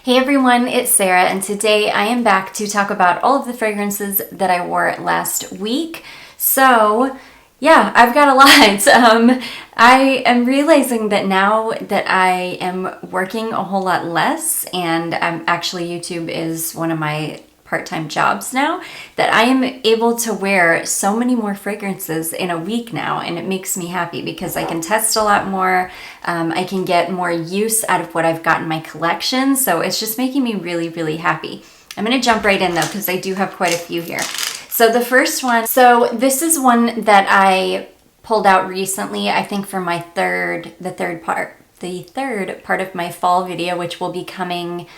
Hey everyone, it's Sarah, and today I am back to talk about all of the fragrances that I wore last week. So, yeah, I've got a lot. I am realizing that now that I am working a whole lot less, and YouTube is one of my part-time jobs now, that I am able to wear so many more fragrances in a week now, and it makes me happy because I can test a lot more. I can get more use out of what I've got in my collection, so it's just making me really, really happy. I'm gonna jump right in though because I do have quite a few here. So the first one, this is one that I pulled out recently, I think for my third part of my fall video, which will be coming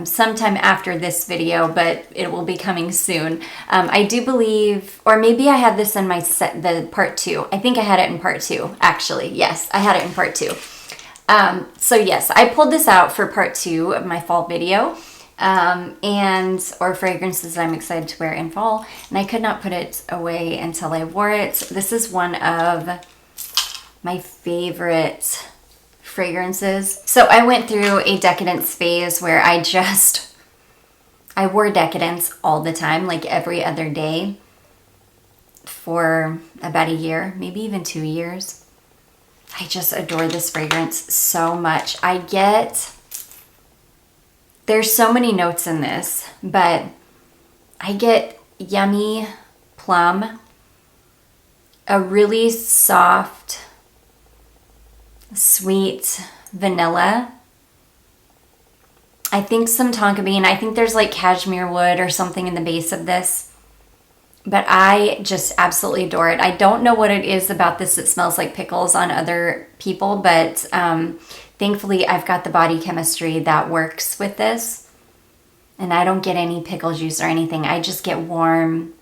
sometime after this video, but it will be coming soon. I do believe, or maybe I had this in my the part 2. I think I had it in part 2, actually. Yes, I had it in part 2. So yes, I pulled this out for part 2 of my fall video, or fragrances I'm excited to wear in fall, and I could not put it away until I wore it. This is one of my favorite fragrances. So I went through a Decadence phase where I wore Decadence all the time, like every other day for about a year, maybe even 2 years. I just adore this fragrance so much. There's so many notes in this, but I get yummy plum, a really soft, sweet vanilla. I think some tonka bean. I think there's like cashmere wood or something in the base of this. But I just absolutely adore it. I don't know what it is about this that smells like pickles on other people, but thankfully I've got the body chemistry that works with this. And I don't get any pickle juice or anything. I just get warm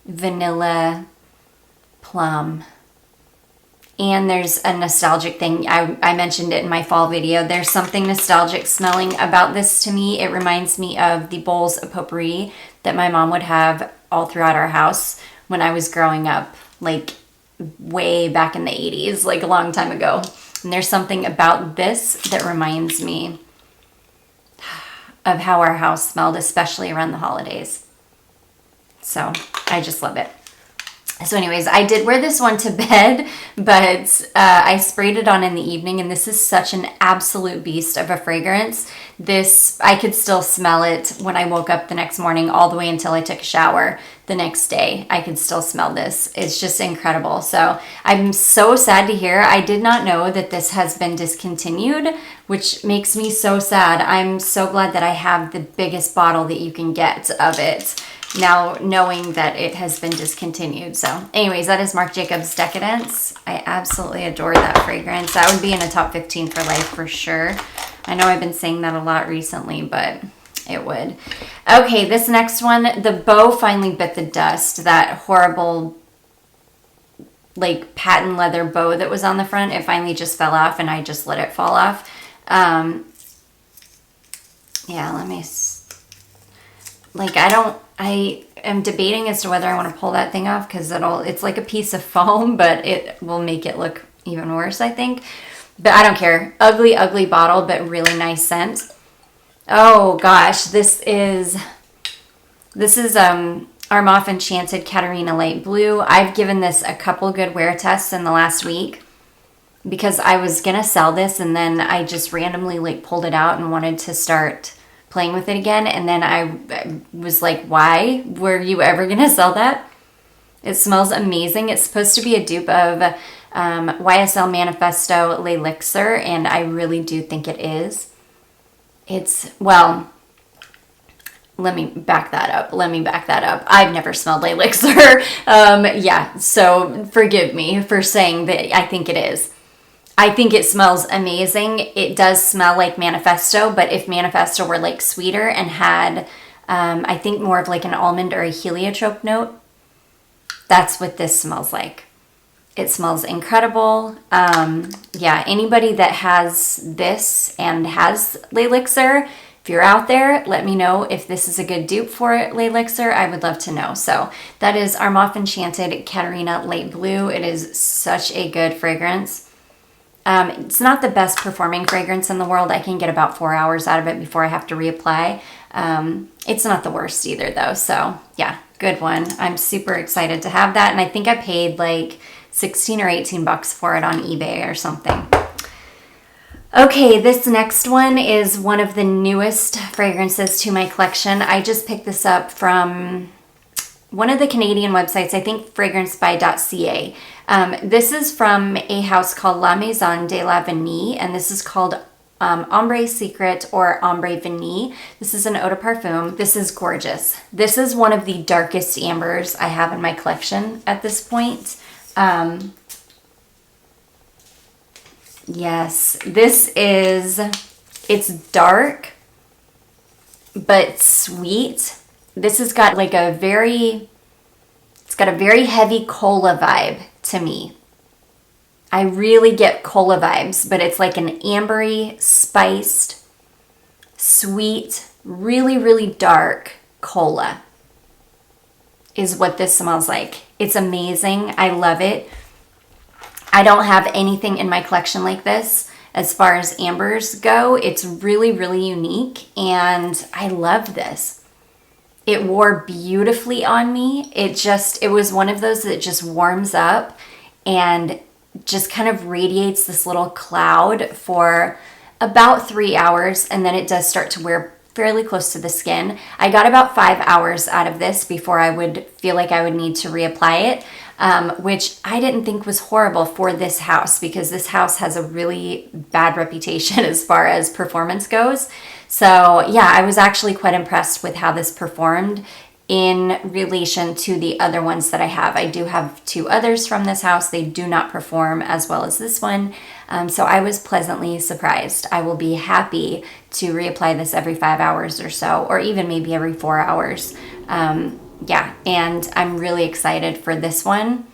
vanilla plum. And there's a nostalgic thing. I mentioned it in my fall video. There's something nostalgic smelling about this to me. It reminds me of the bowls of potpourri that my mom would have all throughout our house when I was growing up, like way back in the 80s, like a long time ago. And there's something about this that reminds me of how our house smelled, especially around the holidays. So I just love it. So anyways, I did wear this one to bed, but I sprayed it on in the evening, and this is such an absolute beast of a fragrance. I could still smell it when I woke up the next morning all the way until I took a shower the next day. I could still smell this. It's just incredible. So I'm so sad to hear. I did not know that this has been discontinued, which makes me so sad. I'm so glad that I have the biggest bottle that you can get of it now, knowing that it has been discontinued. So anyways, that is Marc Jacobs Decadence. I absolutely adore that fragrance. That would be in a top 15 for life for sure. I know I've been saying that a lot recently, but it would. Okay, this next one, the bow finally bit the dust. That horrible like patent leather bow that was on the front, it finally just fell off, and I just let it fall off. Yeah, let me... I am debating as to whether I want to pull that thing off because it's like a piece of foam, but it will make it look even worse, I think. But I don't care. Ugly, ugly bottle, but really nice scent. Oh gosh, this is Armaf Enchanted Katarina Light Blue. I've given this a couple good wear tests in the last week because I was gonna sell this, and then I just randomly like pulled it out and wanted to start playing with it again, and then I was like, why were you ever gonna sell that? It smells amazing. It's supposed to be a dupe of YSL Manifesto L'Elixir, and I really do think it is. Well, let me back that up. I've never smelled L'Elixir. Yeah, so forgive me for saying that I think it is. I think it smells amazing. It does smell like Manifesto, but if Manifesto were like sweeter and had, I think more of like an almond or a heliotrope note, that's what this smells like. It smells incredible. Yeah, anybody that has this and has L'Elixir, if you're out there, let me know if this is a good dupe for L'Elixir. I would love to know. So that is Armaf Enchanted Katarina Light Blue. It is such a good fragrance. It's not the best performing fragrance in the world. I can get about 4 hours out of it before I have to reapply. It's not the worst either though. So yeah, good one. I'm super excited to have that. And I think I paid like 16 or 18 bucks for it on eBay or something. Okay, this next one is one of the newest fragrances to my collection. I just picked this up from one of the Canadian websites, I think fragrancebuy.ca. This is from a house called La Maison de la Vanille, and this is called Ombre Secret or Ombre Vanille. This is an eau de parfum. This is gorgeous. This is one of the darkest ambers I have in my collection at this point. Yes, it's dark, but sweet. This has got like it's got a very heavy cola vibe to me. I really get cola vibes, but it's like an ambery, spiced, sweet, really, really dark cola is what this smells like. It's amazing. I love it. I don't have anything in my collection like this as far as ambers go. It's really, really unique, and I love this. It wore beautifully on me. It was one of those that just warms up and just kind of radiates this little cloud for about 3 hours, and then it does start to wear fairly close to the skin. I got about 5 hours out of this before I would feel like I would need to reapply it. Which I didn't think was horrible for this house because this house has a really bad reputation as far as performance goes. So yeah, I was actually quite impressed with how this performed in relation to the other ones that I have. I do have 2 others from this house. They do not perform as well as this one. So I was pleasantly surprised. I will be happy to reapply this every 5 hours or so, or even maybe every 4 hours. Yeah, and I'm really excited for this one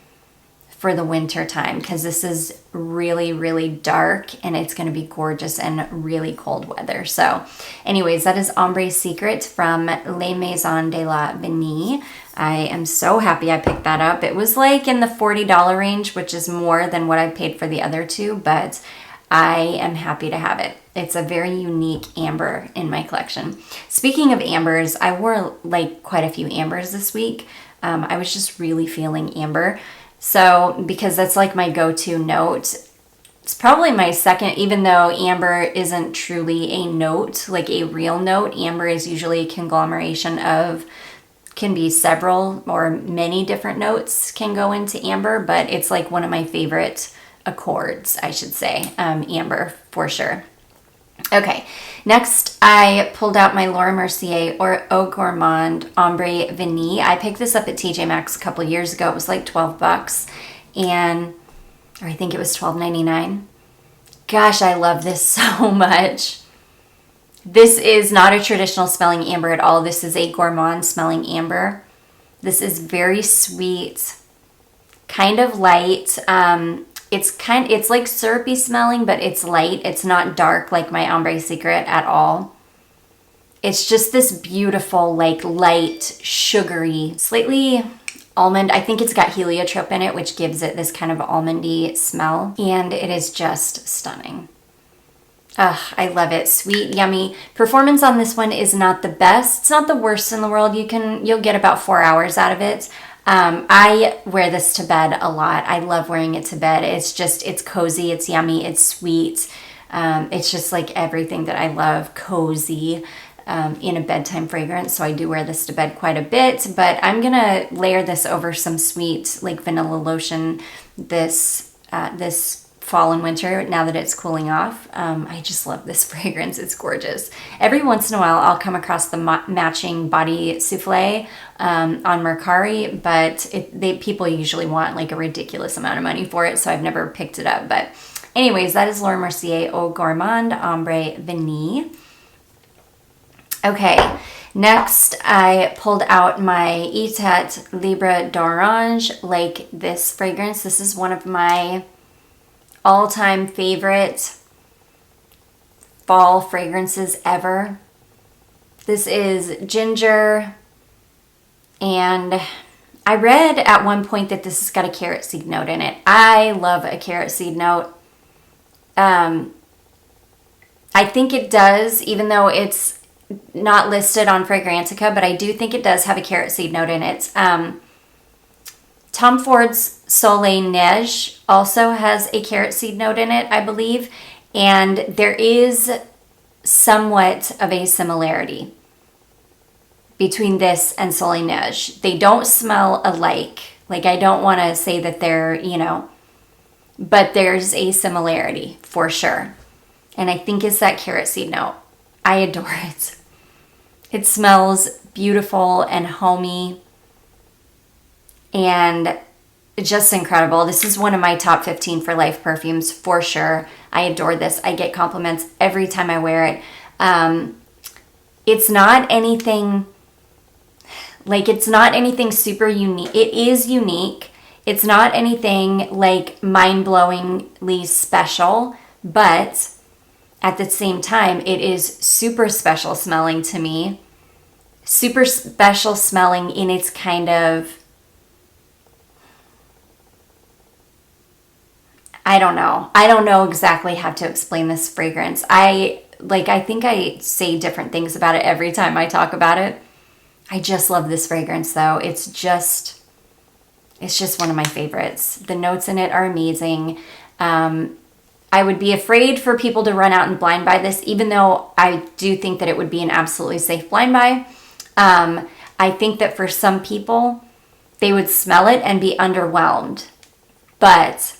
for the winter time because this is really, really dark and it's going to be gorgeous in really cold weather. So anyways, that is Ombre Secret from La Maison de la Vanille. I am so happy I picked that up. It was like in the $40 range, which is more than what I paid for the other 2, but I am happy to have it. It's a very unique amber in my collection. Speaking of ambers, I wore like quite a few ambers this week. I was just really feeling amber. So because that's like my go-to note. It's probably my second, even though amber isn't truly a note, like a real note. Amber is usually a conglomeration of, can be several or many different notes can go into amber, but it's like one of my favorite accords, I should say, amber for sure. Okay, next I pulled out my Laura Mercier or Eau Gourmand Ombre Vanille. I picked this up at TJ Maxx a couple years ago. It was like 12 bucks, or I think it was $12.99. Gosh, I love this so much. This is not a traditional smelling amber at all. This is a gourmand smelling amber. This is very sweet, kind of light. It's like syrupy smelling, but it's light. It's not dark like my Ombre Secret at all. It's just this beautiful, like light, sugary, slightly almond. I think it's got heliotrope in it, which gives it this kind of almondy smell. And it is just stunning. Ugh, I love it. Sweet, yummy. Performance on this one is not the best. It's not the worst in the world. You'll get about 4 hours out of it. I wear this to bed a lot. I love wearing it to bed. It's cozy, it's yummy, it's sweet. It's just like everything that I love, cozy, in a bedtime fragrance. So I do wear this to bed quite a bit, but I'm gonna layer this over some sweet like vanilla lotion this fall and winter now that it's cooling off. I just love this fragrance. It's gorgeous. Every once in a while I'll come across the matching body souffle on Mercari, but people usually want like a ridiculous amount of money for it, so I've never picked it up. But anyways, that is Laura Mercier Eau Gourmand Ombre Vanille. Okay, next I pulled out my Etat Libre d'Orange, like this fragrance. This is one of my all-time favorite fall fragrances ever. This is ginger, and I read at one point that this has got a carrot seed note in it. I love a carrot seed note. I think it does, even though it's not listed on Fragrantica, but I do think it does have a carrot seed note in it. Tom Ford's Soleil Neige also has a carrot seed note in it, I believe, and there is somewhat of a similarity between this and Soleil Neige. They don't smell alike. Like, I don't want to say that they're, but there's a similarity for sure. And I think it's that carrot seed note. I adore it. It smells beautiful and homey and just incredible. This is one of my top 15 for life perfumes for sure. I adore this. I get compliments every time I wear it. It's not anything super unique. It is unique. It's not anything like mind-blowingly special, but at the same time, it is super special smelling to me. Super special smelling in its kind of, I don't know. I don't know exactly how to explain this fragrance. I think I say different things about it every time I talk about it. I just love this fragrance though. It's just one of my favorites. The notes in it are amazing. I would be afraid for people to run out and blind buy this, even though I do think that it would be an absolutely safe blind buy. I think that for some people, they would smell it and be underwhelmed. But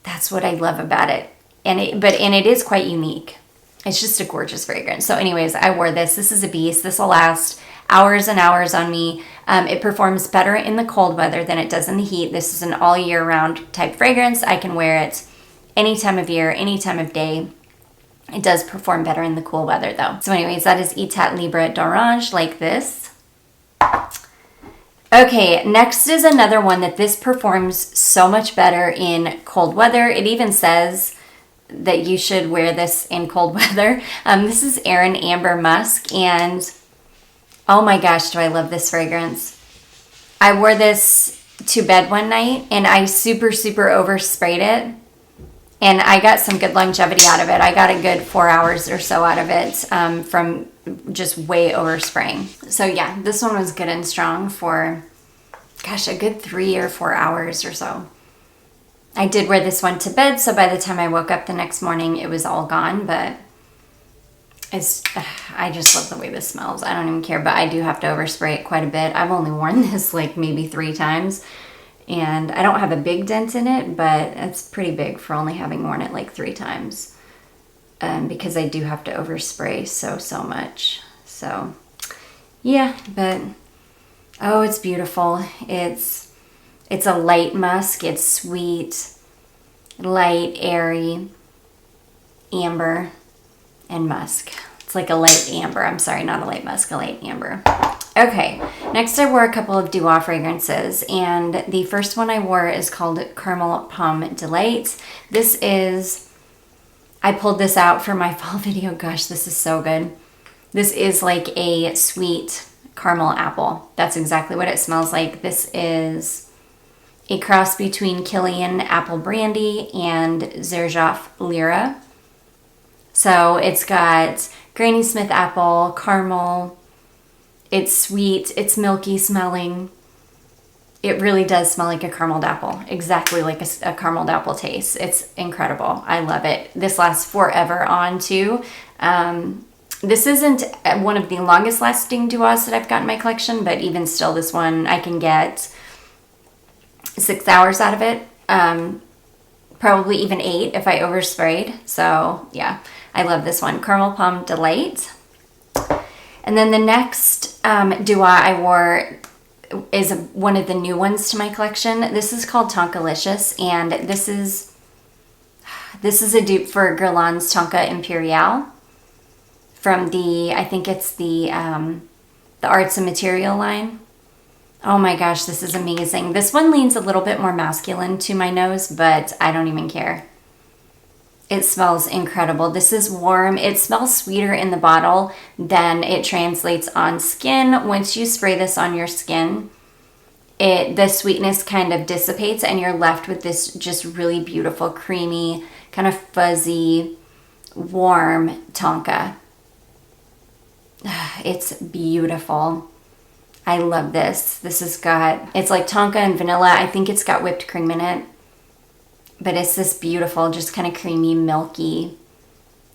that's what I love about it. And it is quite unique. It's just a gorgeous fragrance. So anyways, I wore this. This is a beast. This will last hours and hours on me. It performs better in the cold weather than it does in the heat. This is an all year round type fragrance. I can wear it any time of year, any time of day. It does perform better in the cool weather though. So anyways, that is Etat Libre d'Orange, like this. Okay, next is another one that this performs so much better in cold weather. It even says that you should wear this in cold weather. This is Aerin Amber Musk, and oh my gosh, do I love this fragrance. I wore this to bed one night and I super oversprayed it. And I got some good longevity out of it. I got a good 4 hours or so out of it from just way overspraying. So yeah, this one was good and strong for, gosh, a good 3 or 4 hours or so. I did wear this one to bed, so by the time I woke up the next morning, it was all gone, but I just love the way this smells. I don't even care, but I do have to overspray it quite a bit. I've only worn this like maybe 3 times. And I don't have a big dent in it, but it's pretty big for only having worn it like 3 times. Because I do have to overspray so much. So, yeah, but, oh, it's beautiful. It's a light musk. It's sweet, light, airy, amber, and musk. It's like a light amber. I'm sorry, not a light musk, a light amber. Okay, next I wore a couple of Duo fragrances, and the first one I wore is called Caramel Pomme Delight. This is, I pulled this out for my fall video. Gosh, this is so good. This is like a sweet caramel apple. That's exactly what it smells like. This is a cross between Killian Apple Brandy and Xerjoff Lyra. So it's got Granny Smith apple, caramel. It's sweet, it's milky smelling. It really does smell like a carameled apple, exactly like a carameled apple taste. It's incredible. I love it. This lasts forever on too. This isn't one of the longest lasting Duos that I've got in my collection, but even still, this one I can get 6 hours out of it. Probably even 8 if I oversprayed. So yeah, I love this one. Caramel Pomme Delight. And then the next Duo I wore is one of the new ones to my collection. This is called Tonkalicious, and this is a dupe for Guerlain's Tonka Imperial from the, I think it's the Arts and Material line. Oh my gosh, this is amazing. This one leans a little bit more masculine to my nose, but I don't even care. It smells incredible. This is warm. It smells sweeter in the bottle than it translates on skin. Once you spray this on your skin, the sweetness kind of dissipates and you're left with this just really beautiful, creamy, kind of fuzzy, warm tonka. It's beautiful. I love this. This has got, it's like tonka and vanilla. I think it's got whipped cream in it. But it's this beautiful, just kind of creamy, milky,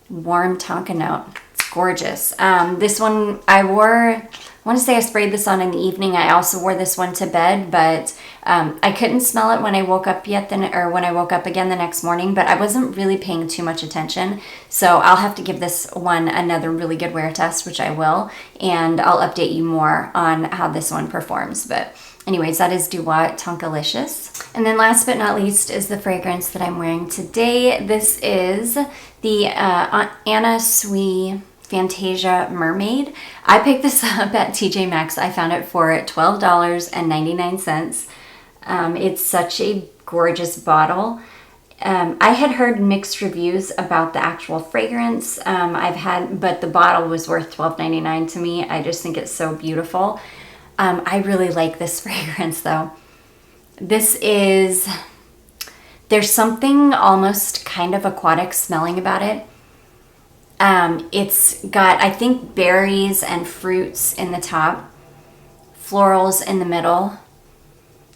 warm tonka note. It's gorgeous. This one I want to say I sprayed this on in the evening. I also wore this one to bed, but I couldn't smell it when I woke up when I woke up again the next morning, but I wasn't really paying too much attention. So I'll have to give this one another really good wear test, which I will, and I'll update you more on how this one performs. But anyways, that is Duat Tonkalicious. And then last but not least is the fragrance that I'm wearing today. This is the Anna Sui Fantasia Mermaid. I picked this up at TJ Maxx. I found it for $12.99. It's such a gorgeous bottle. I had heard mixed reviews about the actual fragrance. But the bottle was worth $12.99 to me. I just think it's so beautiful. I really like this fragrance though. There's something almost kind of aquatic smelling about it. It's got, I think, berries and fruits in the top, florals in the middle,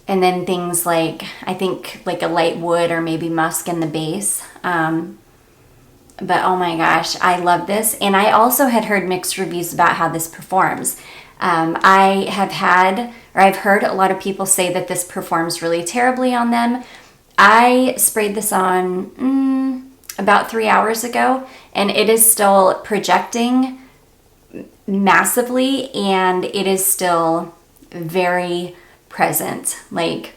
and then things like, I think, like a light wood or maybe musk in the base. But oh my gosh, I love this. And I also had heard mixed reviews about how this performs. I've heard a lot of people say that this performs really terribly on them. I sprayed this on about 3 hours ago, and it is still projecting massively, and it is still very present. Like,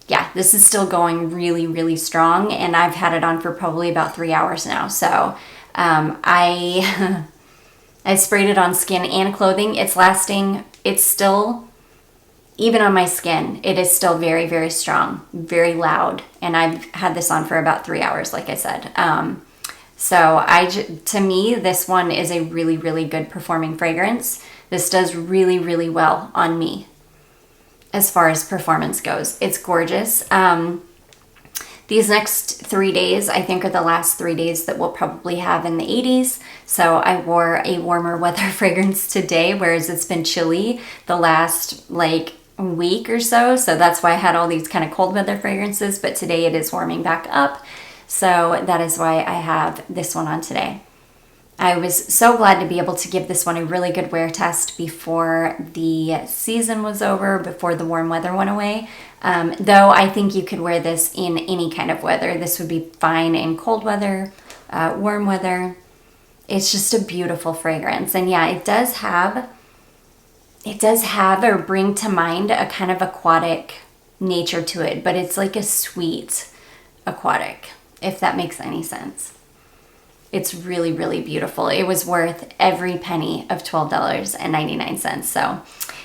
yeah, this is still going really, really strong, and I've had it on for probably about 3 hours now. So I sprayed it on skin and clothing. It's lasting. It's still, even on my skin, it is still very, very strong, very loud. And I've had this on for about 3 hours, like I said. To me, this one is a really, really good performing fragrance. This does really, really well on me as far as performance goes. It's gorgeous. These next 3 days, I think, are the last 3 days that we'll probably have in the 80s. So I wore a warmer weather fragrance today, whereas it's been chilly the last week or so. So that's why I had all these kind of cold weather fragrances, but today it is warming back up. So that is why I have this one on today. I was so glad to be able to give this one a really good wear test before the season was over, before the warm weather went away. Though I think you could wear this in any kind of weather. This would be fine in cold weather, warm weather. It's just a beautiful fragrance. And yeah, it does have or bring to mind a kind of aquatic nature to it, but it's like a sweet aquatic, if that makes any sense. It's really, really beautiful. It was worth every penny of $12.99. So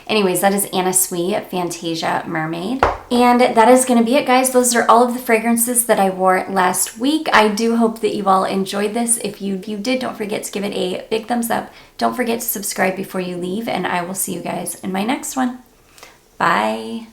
anyways, that is Anna Sui Fantasia Mermaid. And that is going to be it, guys. Those are all of the fragrances that I wore last week. I do hope that you all enjoyed this. If you did, don't forget to give it a big thumbs up. Don't forget to subscribe before you leave, and I will see you guys in my next one. Bye.